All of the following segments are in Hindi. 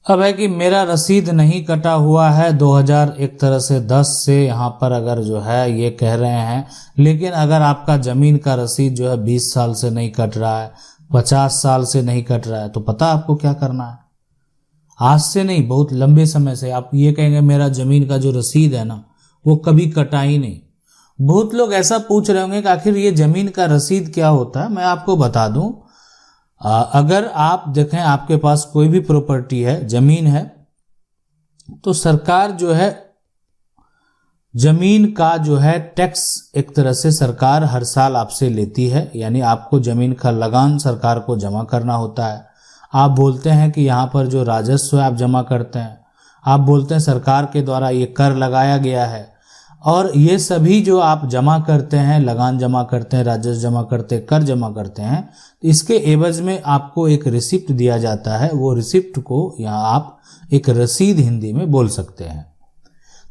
अब है कि मेरा रसीद नहीं कटा हुआ है 2000 एक तरह से 10 से यहाँ पर अगर जो है ये कह रहे हैं, लेकिन अगर आपका ज़मीन का रसीद जो है 20 साल से नहीं कट रहा है, 50 साल से नहीं कट रहा है, तो पता आपको क्या करना है। आज से नहीं, बहुत लंबे समय से आप ये कहेंगे मेरा ज़मीन का जो रसीद है ना वो कभी कटा ही नहीं। बहुत लोग ऐसा पूछ रहे होंगे कि आखिर ये ज़मीन का रसीद क्या होता है। मैं आपको बता दूं, अगर आप देखें आपके पास कोई भी प्रॉपर्टी है, जमीन है, तो सरकार जो है जमीन का जो है टैक्स एक तरह से सरकार हर साल आपसे लेती है, यानी आपको जमीन का लगान सरकार को जमा करना होता है। आप बोलते हैं कि यहाँ पर जो राजस्व है आप जमा करते हैं, आप बोलते हैं सरकार के द्वारा ये कर लगाया गया है, और ये सभी जो आप जमा करते हैं, लगान जमा करते हैं, राजस्व जमा करते हैं, कर जमा करते हैं, तो इसके एवज में आपको एक रिसिप्ट दिया जाता है। वो रिसिप्ट को यहाँ आप एक रसीद हिंदी में बोल सकते हैं।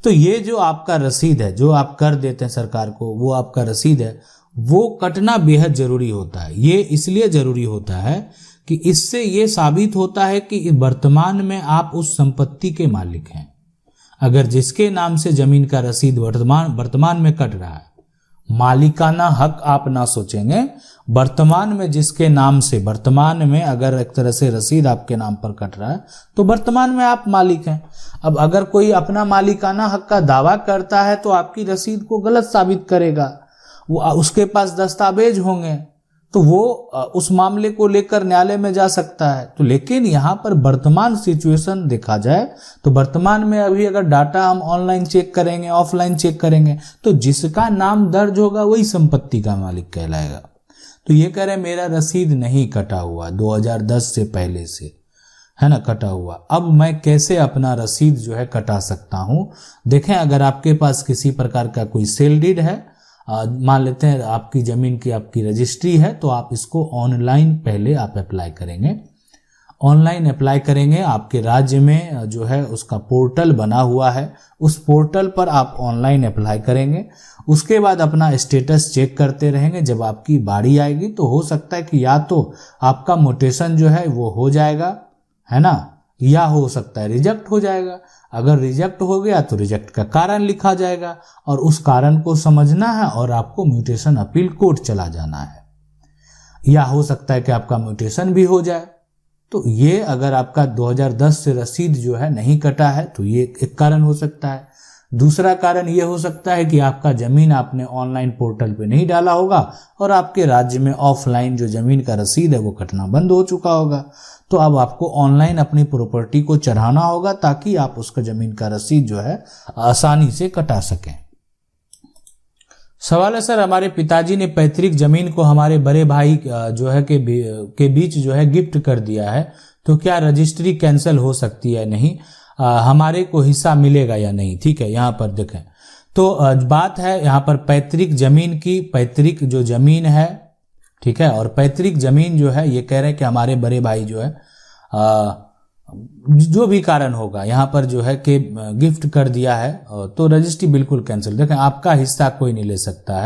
तो ये जो आपका रसीद है, जो आप कर देते हैं सरकार को, वो आपका रसीद है, वो कटना बेहद जरूरी होता है। ये इसलिए जरूरी होता है कि इससे ये साबित होता है कि वर्तमान में आप उस संपत्ति के मालिक हैं। अगर जिसके नाम से जमीन का रसीद वर्तमान में कट रहा है, मालिकाना हक आप ना सोचेंगे, वर्तमान में जिसके नाम से, वर्तमान में अगर एक तरह से रसीद आपके नाम पर कट रहा है तो वर्तमान में आप मालिक हैं। अब अगर कोई अपना मालिकाना हक का दावा करता है तो आपकी रसीद को गलत साबित करेगा, वो उसके पास दस्तावेज होंगे, तो वो उस मामले को लेकर न्यायालय में जा सकता है। तो लेकिन यहाँ पर वर्तमान सिचुएशन देखा जाए तो वर्तमान में अभी अगर डाटा हम ऑनलाइन चेक करेंगे, ऑफलाइन चेक करेंगे, तो जिसका नाम दर्ज होगा वही संपत्ति का मालिक कहलाएगा। तो ये कह रहे मेरा रसीद नहीं कटा हुआ 2010 से पहले से, है ना, कटा हुआ। अब मैं कैसे अपना रसीद जो है कटा सकता हूँ। देखें, अगर आपके पास किसी प्रकार का कोई सेल डीड है, मान लेते हैं आपकी ज़मीन की आपकी रजिस्ट्री है, तो आप इसको ऑनलाइन पहले आप अप्लाई करेंगे। ऑनलाइन अप्लाई करेंगे, आपके राज्य में जो है उसका पोर्टल बना हुआ है, उस पोर्टल पर आप ऑनलाइन अप्लाई करेंगे। उसके बाद अपना स्टेटस चेक करते रहेंगे। जब आपकी बारी आएगी तो हो सकता है कि या तो आपका म्यूटेशन जो है वो हो जाएगा, है ना, या हो सकता है रिजेक्ट हो जाएगा। अगर रिजेक्ट हो गया तो रिजेक्ट का कारण लिखा जाएगा और उस कारण को समझना है और आपको म्यूटेशन अपील कोर्ट चला जाना है। या हो सकता है कि आपका म्यूटेशन भी हो जाए। तो ये अगर आपका 2010 से रसीद जो है नहीं कटा है तो ये एक कारण हो सकता है। दूसरा कारण ये हो सकता है कि आपका ज़मीन आपने ऑनलाइन पोर्टल पे नहीं डाला होगा और आपके राज्य में ऑफलाइन जो ज़मीन का रसीद है वो कटना बंद हो चुका होगा। तो अब आपको ऑनलाइन अपनी प्रॉपर्टी को चढ़ाना होगा ताकि आप उसका ज़मीन का रसीद जो है आसानी से कटा सकें। सवाल है सर, हमारे पिताजी ने पैतृक जमीन को हमारे बड़े भाई जो है के बीच जो है गिफ्ट कर दिया है, तो क्या रजिस्ट्री कैंसिल हो सकती है? नहीं, हमारे को हिस्सा मिलेगा या नहीं। ठीक है, यहाँ पर देखें तो बात है यहाँ पर पैतृक जमीन की। पैतृक जो जमीन है, ठीक है, और पैतृक जमीन जो है ये कह रहे हैं कि हमारे बड़े भाई जो है जो भी कारण होगा यहाँ पर जो है कि गिफ्ट कर दिया है, तो रजिस्ट्री बिल्कुल कैंसिल। देखें, आपका हिस्सा कोई नहीं ले सकता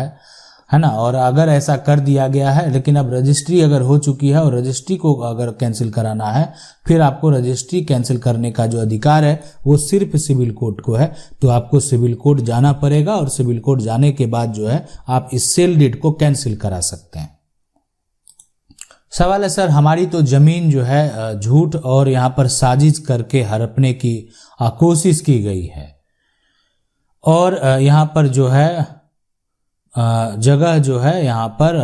है ना। और अगर ऐसा कर दिया गया है, लेकिन अब रजिस्ट्री अगर हो चुकी है और रजिस्ट्री को अगर कैंसिल कराना है, फिर आपको रजिस्ट्री कैंसिल करने का जो अधिकार है वो सिर्फ सिविल कोर्ट को है। तो आपको सिविल कोर्ट जाना पड़ेगा और सिविल कोर्ट जाने के बाद जो है आप इस सेल डीड को कैंसिल करा सकते हैं। सवाल है सर, हमारी तो जमीन जो है झूठ और यहाँ पर साजिश करके हड़पने की कोशिश की गई है, और यहाँ पर जो है जगह जो है यहाँ पर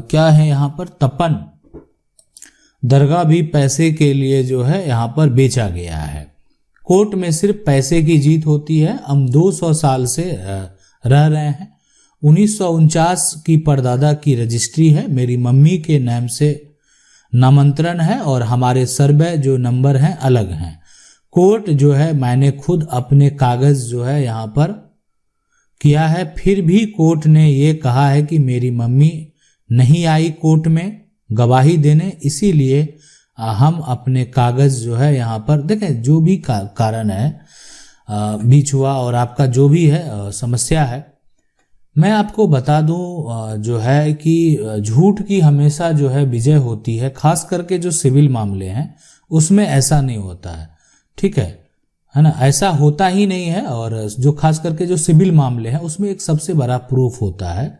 क्या है, यहाँ पर तपन दरगाह भी पैसे के लिए जो है यहाँ पर बेचा गया है। कोर्ट में सिर्फ पैसे की जीत होती है। हम 200 साल से रह रहे हैं। 1949 की परदादा की रजिस्ट्री है, मेरी मम्मी के नाम से नामांतरण है और हमारे सर्वे जो नंबर हैं अलग हैं। कोर्ट जो है मैंने खुद अपने कागज जो है यहाँ पर किया है, फिर भी कोर्ट ने ये कहा है कि मेरी मम्मी नहीं आई कोर्ट में गवाही देने, इसीलिए हम अपने कागज जो है यहाँ पर देखें। जो भी कारण है बीच हुआ और आपका जो भी है समस्या है, मैं आपको बता दूं जो है कि झूठ की हमेशा जो है विजय होती है। खास करके जो सिविल मामले हैं उसमें ऐसा नहीं होता है, ठीक है ना, ऐसा होता ही नहीं है। और जो खास करके जो सिविल मामले हैं उसमें एक सबसे बड़ा प्रूफ होता है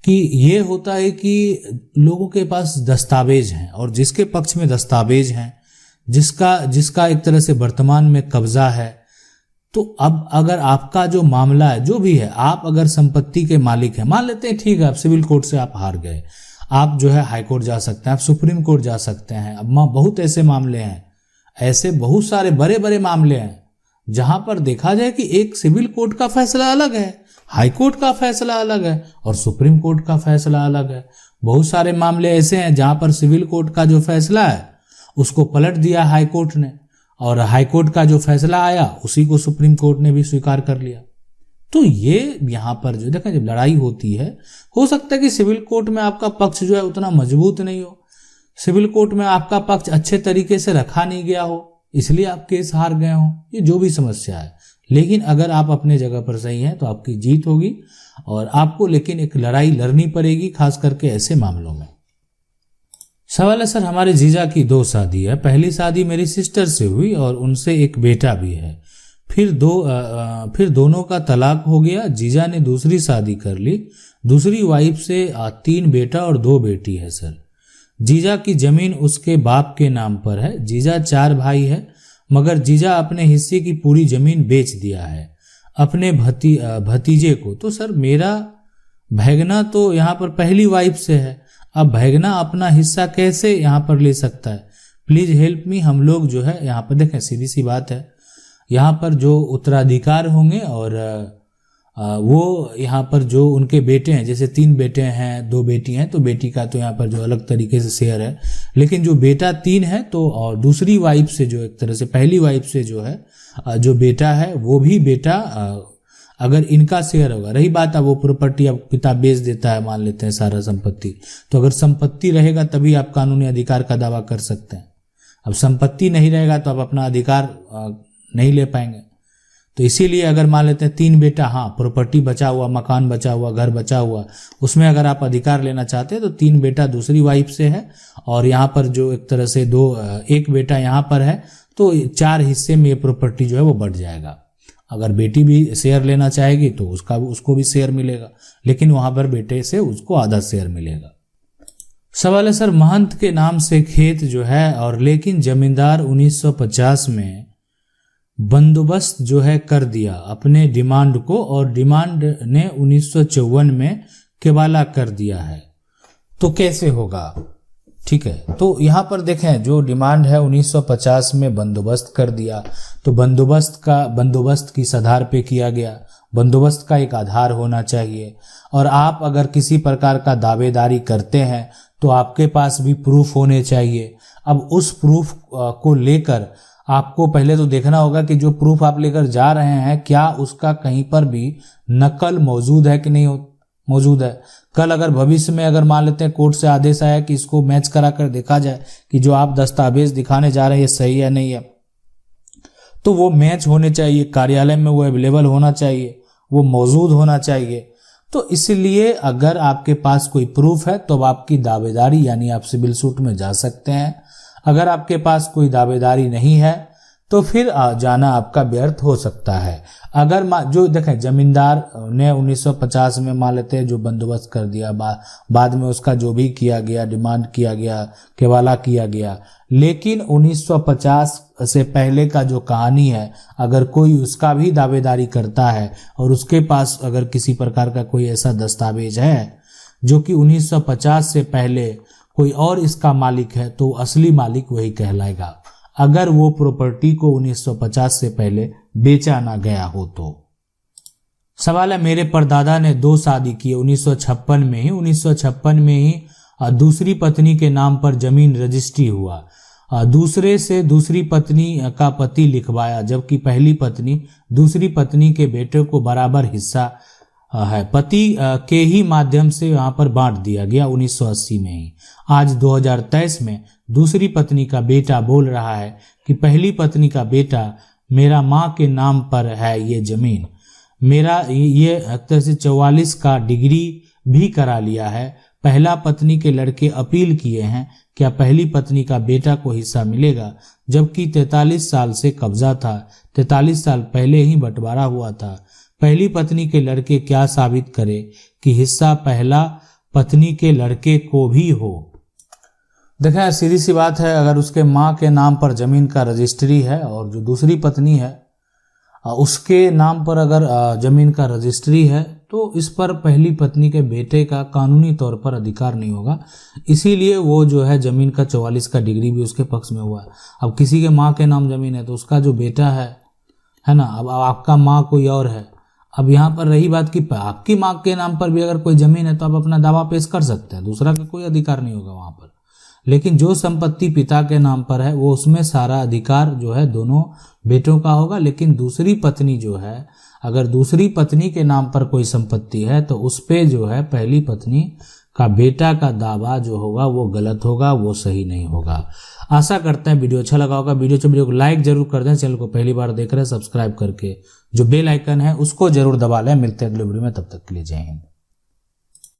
कि ये होता है कि लोगों के पास दस्तावेज हैं, और जिसके पक्ष में दस्तावेज हैं, जिसका एक तरह से वर्तमान में कब्जा है, तो अब अगर आपका जो मामला है जो भी है, आप अगर संपत्ति के मालिक हैं, मान लेते हैं ठीक है आप सिविल कोर्ट से आप हार गए, आप जो है हाई कोर्ट जा सकते हैं, आप सुप्रीम कोर्ट जा सकते हैं। अब बहुत ऐसे मामले हैं, ऐसे बहुत सारे बड़े बड़े मामले हैं जहां पर देखा जाए कि एक सिविल कोर्ट का फैसला अलग है, हाई कोर्ट का फैसला अलग है और सुप्रीम कोर्ट का फैसला अलग है। बहुत सारे मामले ऐसे हैं जहां पर सिविल कोर्ट का जो फैसला है उसको पलट दिया हाई कोर्ट ने, और हाई कोर्ट का जो फैसला आया उसी को सुप्रीम कोर्ट ने भी स्वीकार कर लिया। तो ये यहाँ पर जो देखा जब लड़ाई होती है, हो सकता है कि सिविल कोर्ट में आपका पक्ष जो है उतना मजबूत नहीं हो, सिविल कोर्ट में आपका पक्ष अच्छे तरीके से रखा नहीं गया हो, इसलिए आप केस हार गए हो, ये जो भी समस्या है। लेकिन अगर आप अपने जगह पर सही हैं तो आपकी जीत होगी, और आपको लेकिन एक लड़ाई लड़नी पड़ेगी, खास करके ऐसे मामलों में। सवाल है सर, हमारे जीजा की 2 शादी है, पहली शादी मेरी सिस्टर से हुई और उनसे एक बेटा भी है, फिर दोनों का तलाक हो गया, जीजा ने दूसरी शादी कर ली, दूसरी वाइफ से 3 बेटा और 2 बेटी है सर। जीजा की जमीन उसके बाप के नाम पर है, जीजा 4 भाई है, मगर जीजा अपने हिस्से की पूरी जमीन बेच दिया है अपने भतीजे को। तो सर मेरा भैगना तो यहाँ पर पहली वाइफ से है, अब भैगना अपना हिस्सा कैसे यहाँ पर ले सकता है? Please help me. हम लोग जो है यहाँ पर देखें, सीधी सी बात है, यहाँ पर जो उत्तराधिकार होंगे और वो यहाँ पर जो उनके बेटे हैं, जैसे 3 बेटे हैं 2 बेटी हैं, तो बेटी का तो यहाँ पर जो अलग तरीके से शेयर है, लेकिन जो बेटा 3 है तो और दूसरी वाइफ से जो एक तरह से पहली वाइफ से जो है जो बेटा है वो भी बेटा अगर इनका शेयर होगा। रही बात है वो प्रॉपर्टी अब पिता बेच देता है, मान लेते हैं सारा संपत्ति, तो अगर संपत्ति रहेगा तभी आप कानूनी अधिकार का दावा कर सकते हैं। अब संपत्ति नहीं रहेगा तो आप अपना अधिकार नहीं ले पाएंगे। तो इसीलिए अगर मान लेते हैं 3 बेटा, हाँ प्रॉपर्टी बचा हुआ, मकान बचा हुआ, घर बचा हुआ, उसमें अगर आप अधिकार लेना चाहते हैं तो 3 बेटा दूसरी वाइफ से है, और यहाँ पर जो एक तरह से 1 बेटा यहाँ पर है, तो 4 हिस्से में ये प्रॉपर्टी जो है वो बढ़ जाएगा। अगर बेटी भी शेयर लेना चाहेगी तो उसको भी शेयर मिलेगा, लेकिन वहां पर बेटे से उसको आधा शेयर मिलेगा। सवाल है सर, महंत के नाम से खेत जो है और लेकिन जमींदार 1950 में बंदोबस्त जो है कर दिया अपने डिमांड को, और डिमांड ने 1954 में केवाला कर दिया है, तो कैसे होगा? ठीक है, तो यहाँ पर देखें जो डिमांड है 1950 में बंदोबस्त कर दिया, तो बंदोबस्त किस आधार पे किया गया? बंदोबस्त का एक आधार होना चाहिए, और आप अगर किसी प्रकार का दावेदारी करते हैं तो आपके पास भी प्रूफ होने चाहिए। अब उस प्रूफ को लेकर आपको पहले तो देखना होगा कि जो प्रूफ आप लेकर जा रहे हैं क्या उसका कहीं पर भी नकल मौजूद है कि नहीं मौजूद है। कल अगर भविष्य में अगर मान लेते हैं कोर्ट से आदेश आया कि इसको मैच करा कर देखा जाए कि जो आप दस्तावेज दिखाने जा रहे हैं सही है नहीं है, तो वो मैच होने चाहिए, कार्यालय में वो अवेलेबल होना चाहिए, वो मौजूद होना चाहिए। तो इसलिए अगर आपके पास कोई प्रूफ है तो आपकी दावेदारी यानी आप सिविल सूट में जा सकते हैं। अगर आपके पास कोई दावेदारी नहीं है तो फिर जाना आपका व्यर्थ हो सकता है। अगर जो देखें जमींदार ने 1950 में मान लेते हैं जो बंदोबस्त कर दिया, बाद में उसका जो भी किया गया, डिमांड किया गया, केवाला किया गया, लेकिन 1950 से पहले का जो कहानी है अगर कोई उसका भी दावेदारी करता है और उसके पास अगर किसी प्रकार का कोई ऐसा दस्तावेज है जो कि 1950 से पहले कोई और इसका मालिक है तो असली मालिक वही कहलाएगा, अगर वो प्रॉपर्टी को 1950 से पहले बेचा ना गया हो तो। सवाल है, मेरे परदादा ने 2 शादी की 1956 में ही दूसरी पत्नी के नाम पर जमीन रजिस्ट्री हुआ, दूसरे से दूसरी पत्नी का पति लिखवाया, जबकि पहली पत्नी दूसरी पत्नी के बेटे को बराबर हिस्सा है, पति के ही माध्यम से वहां पर बांट दिया गया 1980 में ही। आज 2023 में दूसरी पत्नी का बेटा बोल रहा है कि पहली पत्नी का बेटा मेरा माँ के नाम पर है ये जमीन, मेरा ये तरह से 44 का डिग्री भी करा लिया है। पहला पत्नी के लड़के अपील किए हैं, क्या पहली पत्नी का बेटा को हिस्सा मिलेगा? जबकि 43 साल से कब्जा था। 43 साल पहले ही बंटवारा हुआ था। पहली पत्नी के लड़के क्या साबित करे कि हिस्सा पहला पत्नी के लड़के को भी हो। देखें, सीधी सी बात है, अगर उसके माँ के नाम पर जमीन का रजिस्ट्री है और जो दूसरी पत्नी है उसके नाम पर अगर जमीन का रजिस्ट्री है तो इस पर पहली पत्नी के बेटे का कानूनी तौर पर अधिकार नहीं होगा। इसीलिए वो जो है जमीन का 44 का डिग्री भी उसके पक्ष में हुआ है। अब किसी के माँ के नाम जमीन है तो उसका जो बेटा है ना, अब आपका माँ कोई और है। अब यहाँ पर रही बात कि आपकी माँ के नाम पर भी अगर कोई जमीन है तो आप अपना दावा पेश कर सकते हैं, दूसरा का कोई अधिकार नहीं होगा वहां पर। लेकिन जो संपत्ति पिता के नाम पर है वो उसमें सारा अधिकार जो है दोनों बेटों का होगा। लेकिन दूसरी पत्नी जो है, अगर दूसरी पत्नी के नाम पर कोई संपत्ति है तो उस पे जो है पहली पत्नी का बेटा का दावा जो होगा वो गलत होगा, वो सही नहीं होगा। आशा करते हैं वीडियो अच्छा लगा होगा। वीडियो को लाइक जरूर कर दें। चैनल को पहली बार देख रहे हैं सब्सक्राइब करके जो बेल आइकन है उसको जरूर दबा लें। मिलते हैं अगले वीडियो में, तब तक के लिए जय हिंद।